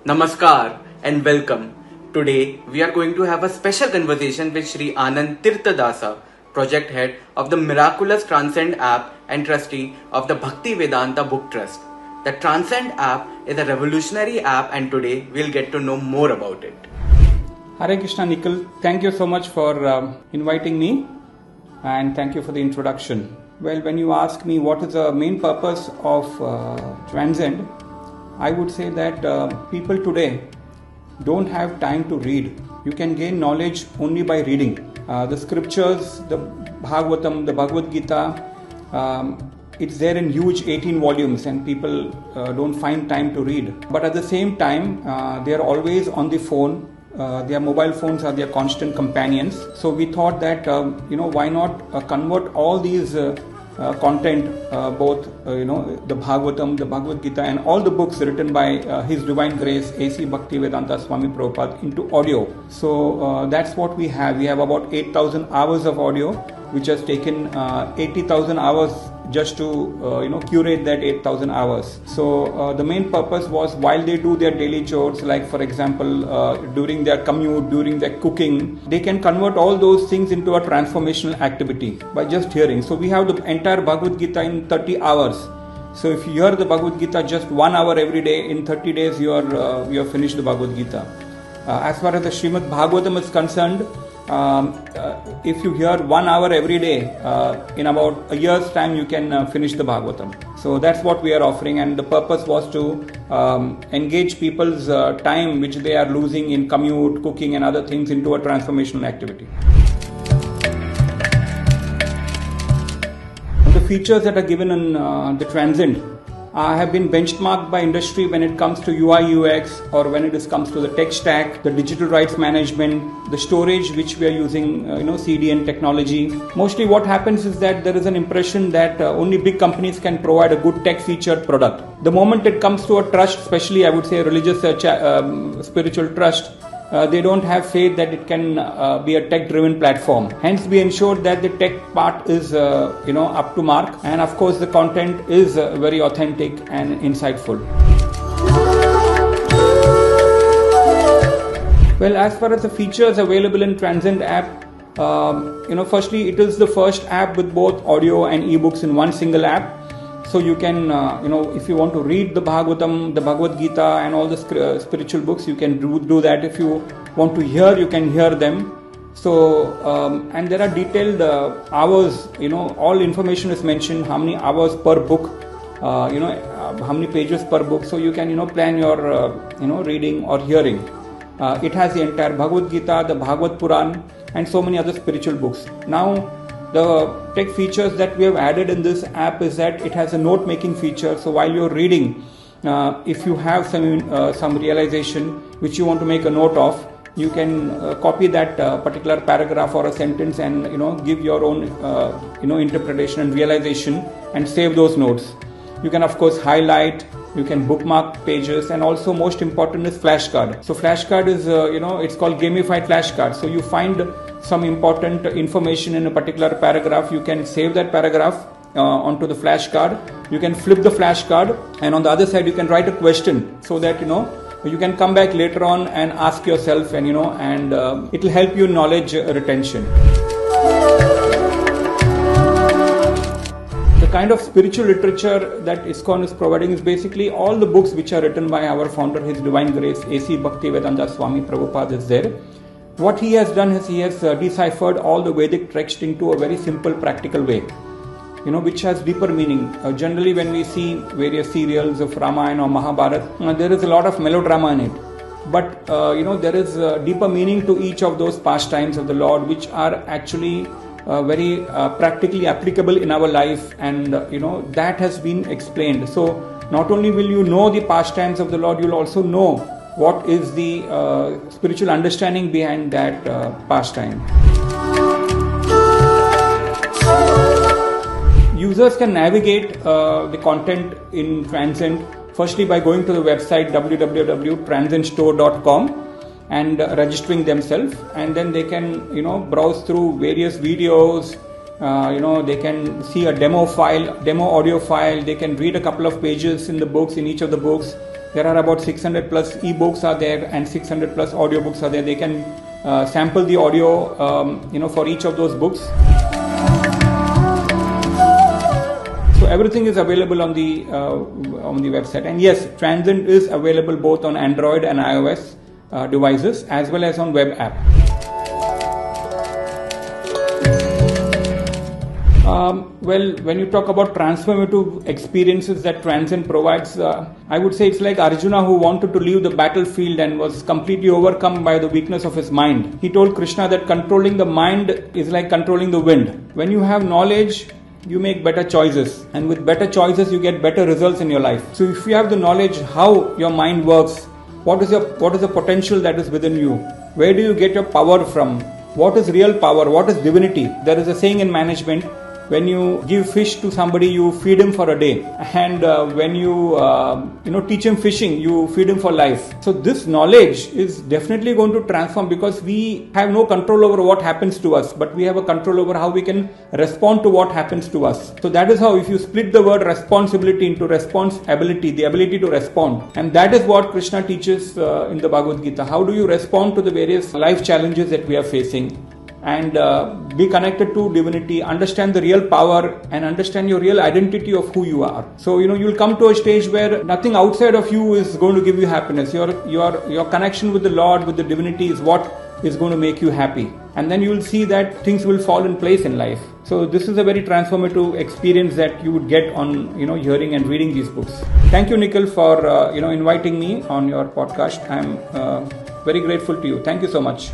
Namaskar and welcome. Today we are going to have a special conversation with Sri Ananda Tirtha Dasa, project head of the miraculous Transcend app and trustee of the Bhaktivedanta Book Trust. The Transcend app is a revolutionary app and today we'll get to know more about it. Hare Krishna Nikhil, thank you so much for inviting me and thank you for the introduction. Well, when you ask me what is the main purpose of Transcend, I would say that people today don't have time to read. You can gain knowledge only by reading. The scriptures, the Bhagavatam, the Bhagavad Gita, it's there in huge 18 volumes and people don't find time to read. But at the same time, they are always on the phone. Their mobile phones are their constant companions. So we thought that, why not convert all these content, both the Bhagavatam, the Bhagavad Gita and all the books written by His Divine Grace A.C. Bhaktivedanta Swami Prabhupada into audio. So that's what we have. We have about 8,000 hours of audio, which has taken 80,000 hours just to curate that 8,000 hours. So the main purpose was while they do their daily chores, like for example during their commute, during their cooking, they can convert all those things into a transformational activity by just hearing. So we have the entire Bhagavad Gita in 30 hours. So if you hear the Bhagavad Gita just 1 hour every day, in 30 days you have finished the Bhagavad Gita. As far as the Srimad Bhagavatam is concerned, if you hear 1 hour every day, in about a year's time you can finish the Bhagavatam. So that's what we are offering, and the purpose was to engage people's time which they are losing in commute, cooking and other things into a transformational activity. The features that are given in the Transcend have been benchmarked by industry when it comes to UI UX or when it comes to the tech stack, the digital rights management, the storage which we are using, CDN technology. Mostly what happens is that there is an impression that only big companies can provide a good tech featured product. The moment it comes to a trust, especially I would say a religious spiritual trust, they don't have faith that it can be a tech-driven platform. Hence, we ensure that the tech part is, up to mark, and of course, the content is very authentic and insightful. Well, as far as the features available in Transcend app, firstly, it is the first app with both audio and eBooks in one single app. So you can, if you want to read the Bhagavatam, the Bhagavad Gita and all the spiritual books, you can do that. If you want to hear, you can hear them. So, and there are detailed hours, all information is mentioned, how many hours per book, how many pages per book. So you can, plan your, reading or hearing. It has the entire Bhagavad Gita, the Bhagavad Puran and so many other spiritual books. Now, the tech features that we have added in this app is that it has a note-making feature. So while you're reading, if you have some realization which you want to make a note of, you can copy that particular paragraph or a sentence and give your own interpretation and realization and save those notes. You can of course highlight. You can bookmark pages, and also most important is flashcard. So flashcard is, it's called gamified flashcard. So you find some important information in a particular paragraph, you can save that paragraph onto the flashcard. You can flip the flashcard, and on the other side you can write a question so that you can come back later on and ask yourself, and it will help you in knowledge retention. The kind of spiritual literature that ISKCON is providing is basically all the books which are written by our founder, His Divine Grace A.C. Bhaktivedanta Swami Prabhupada is there. What he has done is he has deciphered all the Vedic text into a very simple, practical way, which has deeper meaning. Generally, when we see various serials of Ramayana or Mahabharata, there is a lot of melodrama in it. But, there is a deeper meaning to each of those pastimes of the Lord, which are actually very practically applicable in our life, and that has been explained. So not only will you know the pastimes of the Lord, you'll also know what is the spiritual understanding behind that pastime. Users can navigate the content in Transcend firstly by going to the website www.transcendstore.com and registering themselves, and then they can browse through various videos. They can see a demo audio file, they can read a couple of pages in each of the books, There are about 600 plus eBooks are there and 600 plus audiobooks are there. They can sample the audio, for each of those books. So everything is available on the website. And yes, Transcend is available both on Android and iOS devices as well as on web app. When you talk about transformative experiences that Transcend provides, I would say it's like Arjuna who wanted to leave the battlefield and was completely overcome by the weakness of his mind. He told Krishna that controlling the mind is like controlling the wind. When you have knowledge, you make better choices, and with better choices you get better results in your life. So if you have the knowledge how your mind works, what is the potential that is within you, where do you get your power from, what is real power, what is divinity. There is a saying in management, when you give fish to somebody, you feed him for a day, and when you teach him fishing, you feed him for life. So this knowledge is definitely going to transform, because we have no control over what happens to us, but we have a control over how we can respond to what happens to us. So that is how, if you split the word responsibility into responsibility, the ability to respond, and that is what Krishna teaches in the Bhagavad Gita. How do you respond to the various life challenges that we are facing? And be connected to divinity, understand the real power, and understand your real identity of who you are. So you'll come to a stage where nothing outside of you is going to give you happiness. Your connection with the Lord, with the divinity, is what is going to make you happy. And then you will see that things will fall in place in life. So this is a very transformative experience that you would get on hearing and reading these books. Thank you, Nikhil, for inviting me on your podcast. I'm very grateful to you. Thank you so much.